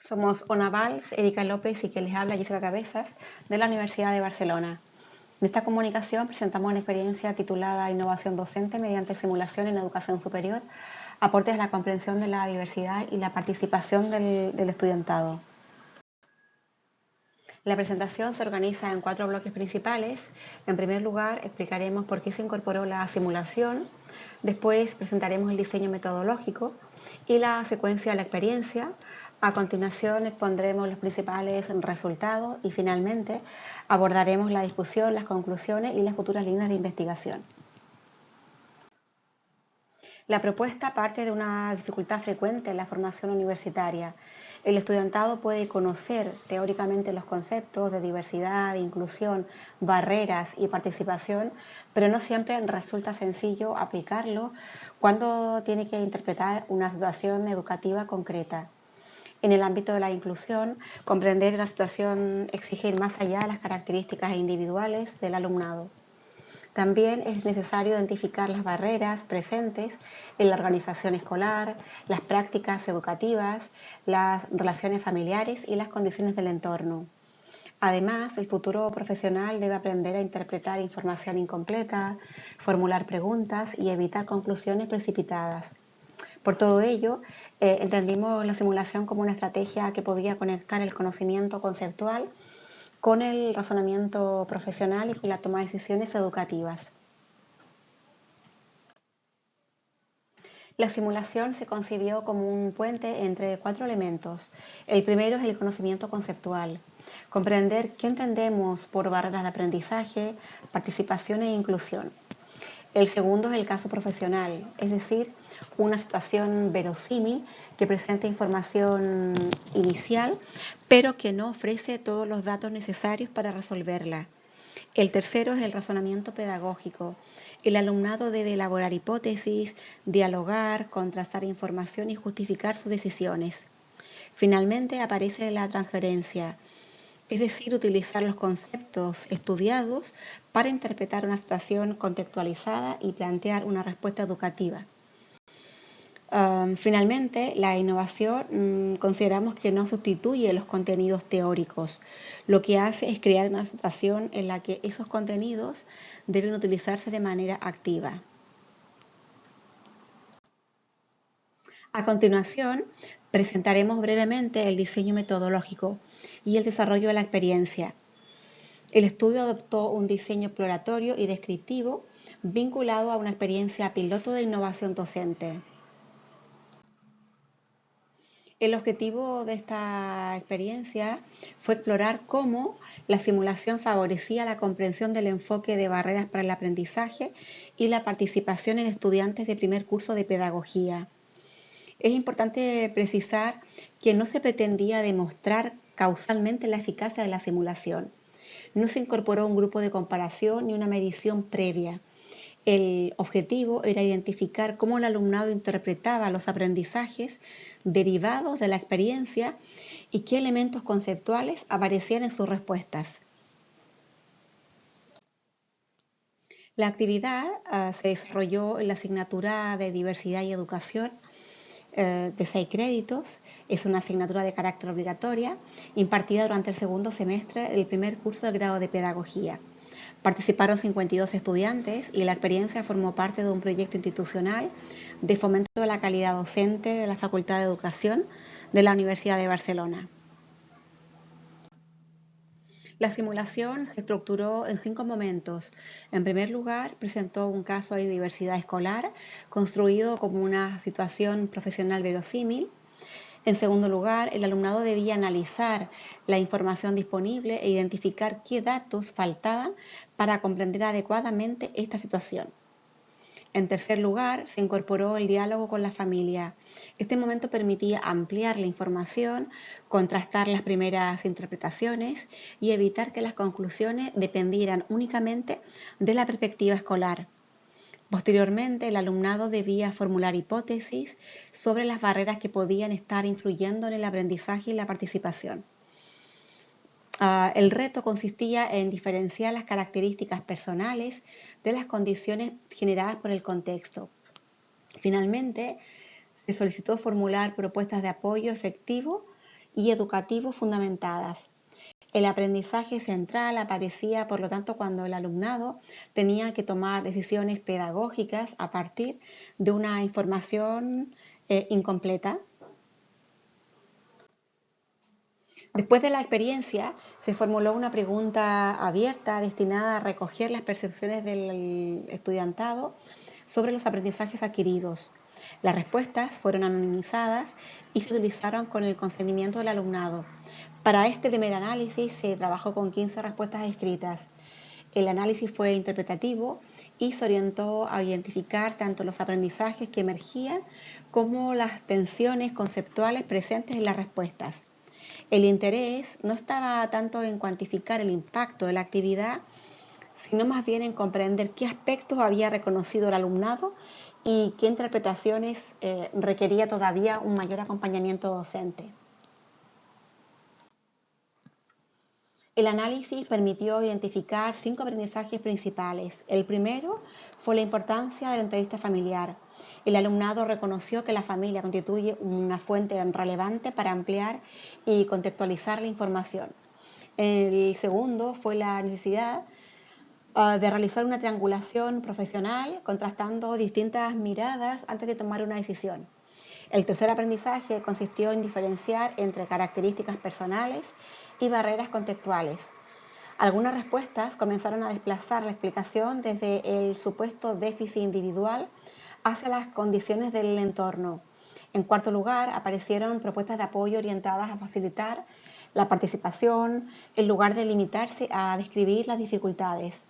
Somos Ona Valls, Erika López y quien les habla Jessica Cabezas de la Universidad de Barcelona. En esta comunicación presentamos una experiencia titulada Innovación docente mediante simulación en educación superior, aportes a la comprensión de la diversidad y la participación del estudiantado. La presentación se organiza en 4 bloques principales. En primer lugar, explicaremos por qué se incorporó la simulación. Después presentaremos el diseño metodológico y la secuencia de la experiencia. A continuación expondremos los principales resultados y finalmente abordaremos la discusión, las conclusiones y las futuras líneas de investigación. La propuesta parte de una dificultad frecuente en la formación universitaria. El estudiantado puede conocer teóricamente los conceptos de diversidad, inclusión, barreras y participación, pero no siempre resulta sencillo aplicarlo cuando tiene que interpretar una situación educativa concreta. En el ámbito de la inclusión, comprender una situación exige ir más allá de las características individuales del alumnado. También es necesario identificar las barreras presentes en la organización escolar, las prácticas educativas, las relaciones familiares y las condiciones del entorno. Además, el futuro profesional debe aprender a interpretar información incompleta, formular preguntas y evitar conclusiones precipitadas. Por todo ello, entendimos la simulación como una estrategia que podía conectar el conocimiento conceptual con el razonamiento profesional y con la toma de decisiones educativas. La simulación se concibió como un puente entre 4 elementos. El primero es el conocimiento conceptual, comprender qué entendemos por barreras de aprendizaje, participación e inclusión. El segundo es el caso profesional, es decir, una situación verosímil que presenta información inicial, pero que no ofrece todos los datos necesarios para resolverla. El tercero es el razonamiento pedagógico. El alumnado debe elaborar hipótesis, dialogar, contrastar información y justificar sus decisiones. Finalmente aparece la transferencia, es decir, utilizar los conceptos estudiados para interpretar una situación contextualizada y plantear una respuesta educativa. Finalmente, la innovación consideramos que no sustituye los contenidos teóricos. Lo que hace es crear una situación en la que esos contenidos deben utilizarse de manera activa. A continuación, presentaremos brevemente el diseño metodológico y el desarrollo de la experiencia. El estudio adoptó un diseño exploratorio y descriptivo vinculado a una experiencia piloto de innovación docente. El objetivo de esta experiencia fue explorar cómo la simulación favorecía la comprensión del enfoque de barreras para el aprendizaje y la participación en estudiantes de primer curso de pedagogía. Es importante precisar que no se pretendía demostrar causalmente la eficacia de la simulación. No se incorporó un grupo de comparación ni una medición previa. El objetivo era identificar cómo el alumnado interpretaba los aprendizajes derivados de la experiencia y qué elementos conceptuales aparecían en sus respuestas. La actividad se desarrolló en la asignatura de Diversidad y Educación de 6 créditos. Es una asignatura de carácter obligatoria impartida durante el segundo semestre del primer curso del grado de Pedagogía. Participaron 52 estudiantes y la experiencia formó parte de un proyecto institucional de fomento de la calidad docente de la Facultad de Educación de la Universidad de Barcelona. La simulación se estructuró en 5 momentos. En primer lugar, presentó un caso de diversidad escolar construido como una situación profesional verosímil. En segundo lugar, el alumnado debía analizar la información disponible e identificar qué datos faltaban para comprender adecuadamente esta situación. En tercer lugar, se incorporó el diálogo con la familia. Este momento permitía ampliar la información, contrastar las primeras interpretaciones y evitar que las conclusiones dependieran únicamente de la perspectiva escolar. Posteriormente, el alumnado debía formular hipótesis sobre las barreras que podían estar influyendo en el aprendizaje y la participación. El reto consistía en diferenciar las características personales de las condiciones generadas por el contexto. Finalmente, se solicitó formular propuestas de apoyo efectivo y educativo fundamentadas. El aprendizaje central aparecía, por lo tanto, cuando el alumnado tenía que tomar decisiones pedagógicas a partir de una información incompleta. Después de la experiencia, se formuló una pregunta abierta destinada a recoger las percepciones del estudiantado sobre los aprendizajes adquiridos. Las respuestas fueron anonimizadas y se utilizaron con el consentimiento del alumnado. Para este primer análisis se trabajó con 15 respuestas escritas. El análisis fue interpretativo y se orientó a identificar tanto los aprendizajes que emergían como las tensiones conceptuales presentes en las respuestas. El interés no estaba tanto en cuantificar el impacto de la actividad, sino más bien en comprender qué aspectos había reconocido el alumnado y qué interpretaciones requería todavía un mayor acompañamiento docente. El análisis permitió identificar 5 aprendizajes principales. El primero fue la importancia de la entrevista familiar. El alumnado reconoció que la familia constituye una fuente relevante para ampliar y contextualizar la información. El segundo fue la necesidad de realizar una triangulación profesional contrastando distintas miradas antes de tomar una decisión. El tercer aprendizaje consistió en diferenciar entre características personales y barreras contextuales. Algunas respuestas comenzaron a desplazar la explicación desde el supuesto déficit individual hacia las condiciones del entorno. En cuarto lugar, aparecieron propuestas de apoyo orientadas a facilitar la participación en lugar de limitarse a describir las dificultades.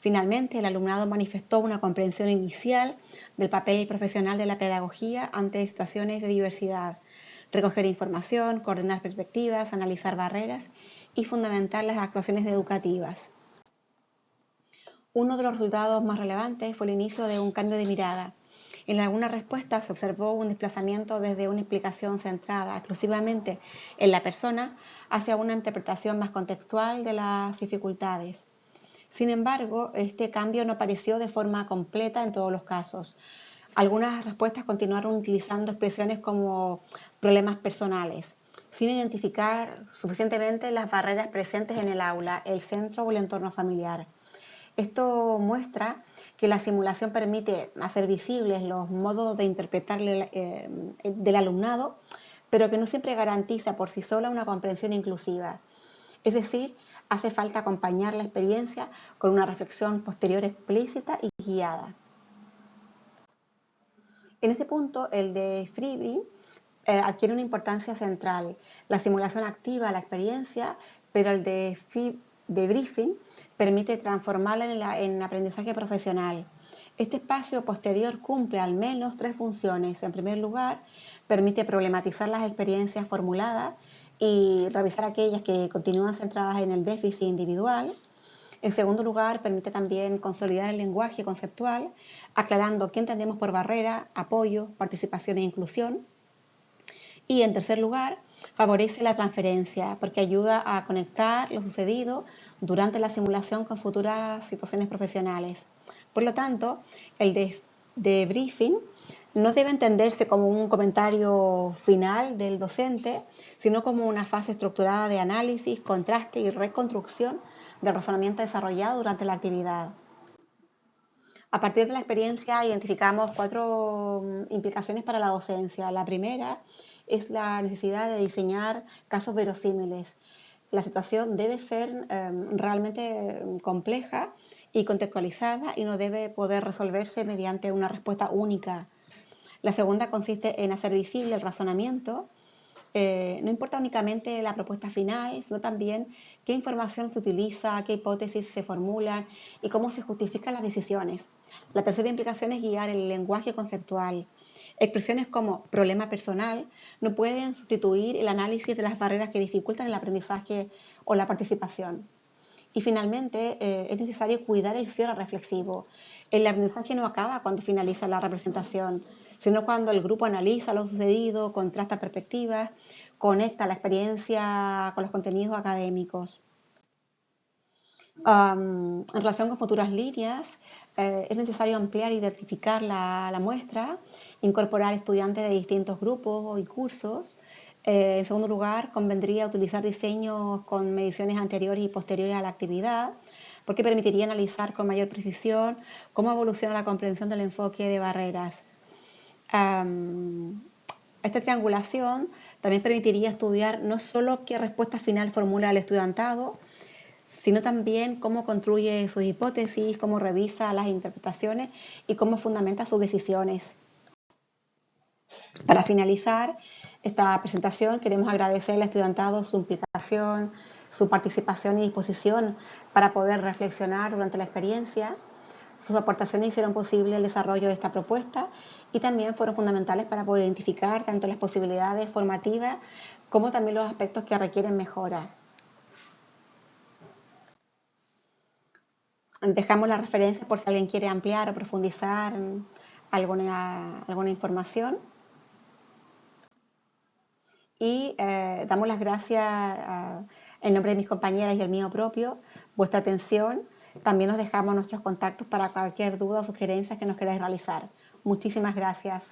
Finalmente, el alumnado manifestó una comprensión inicial del papel profesional de la pedagogía ante situaciones de diversidad, recoger información, coordinar perspectivas, analizar barreras y fundamentar las actuaciones educativas. Uno de los resultados más relevantes fue el inicio de un cambio de mirada. En algunas respuestas se observó un desplazamiento desde una explicación centrada exclusivamente en la persona hacia una interpretación más contextual de las dificultades. Sin embargo, este cambio no apareció de forma completa en todos los casos. Algunas respuestas continuaron utilizando expresiones como problemas personales, sin identificar suficientemente las barreras presentes en el aula, el centro o el entorno familiar. Esto muestra que la simulación permite hacer visibles los modos de interpretar del alumnado, pero que no siempre garantiza por sí sola una comprensión inclusiva. Es decir, hace falta acompañar la experiencia con una reflexión posterior explícita y guiada. En este punto, el debriefing adquiere una importancia central. La simulación activa la experiencia, pero el debriefing permite transformarla en aprendizaje profesional. Este espacio posterior cumple al menos 3 funciones. En primer lugar, permite problematizar las experiencias formuladas y revisar aquellas que continúan centradas en el déficit individual. En segundo lugar, permite también consolidar el lenguaje conceptual, aclarando qué entendemos por barrera, apoyo, participación e inclusión. Y en tercer lugar, favorece la transferencia porque ayuda a conectar lo sucedido durante la simulación con futuras situaciones profesionales. Por lo tanto, el debriefing no debe entenderse como un comentario final del docente, sino como una fase estructurada de análisis, contraste y reconstrucción del razonamiento desarrollado durante la actividad. A partir de la experiencia identificamos 4 implicaciones para la docencia. La primera es la necesidad de diseñar casos verosímiles. La situación debe ser realmente compleja y contextualizada y no debe poder resolverse mediante una respuesta única. La segunda consiste en hacer visible el razonamiento. No importa únicamente la propuesta final, sino también qué información se utiliza, qué hipótesis se formulan y cómo se justifican las decisiones. La tercera implicación es guiar el lenguaje conceptual. Expresiones como problema personal no pueden sustituir el análisis de las barreras que dificultan el aprendizaje o la participación. Y finalmente, es necesario cuidar el cierre reflexivo. El aprendizaje no acaba cuando finaliza la representación, sino cuando el grupo analiza lo sucedido, contrasta perspectivas, conecta la experiencia con los contenidos académicos. En relación con futuras líneas, es necesario ampliar y diversificar la muestra, incorporar estudiantes de distintos grupos y cursos, En segundo lugar, convendría utilizar diseños con mediciones anteriores y posteriores a la actividad, porque permitiría analizar con mayor precisión cómo evoluciona la comprensión del enfoque de barreras. Esta triangulación también permitiría estudiar no solo qué respuesta final formula el estudiantado, sino también cómo construye sus hipótesis, cómo revisa las interpretaciones y cómo fundamenta sus decisiones. Para finalizar esta presentación, queremos agradecer al estudiantado su implicación, su participación y disposición para poder reflexionar durante la experiencia. Sus aportaciones hicieron posible el desarrollo de esta propuesta y también fueron fundamentales para poder identificar tanto las posibilidades formativas como también los aspectos que requieren mejora. Dejamos la referencia por si alguien quiere ampliar o profundizar alguna información. Y damos las gracias en nombre de mis compañeras y el mío propio, vuestra atención. También nos dejamos nuestros contactos para cualquier duda o sugerencia que nos queráis realizar. Muchísimas gracias.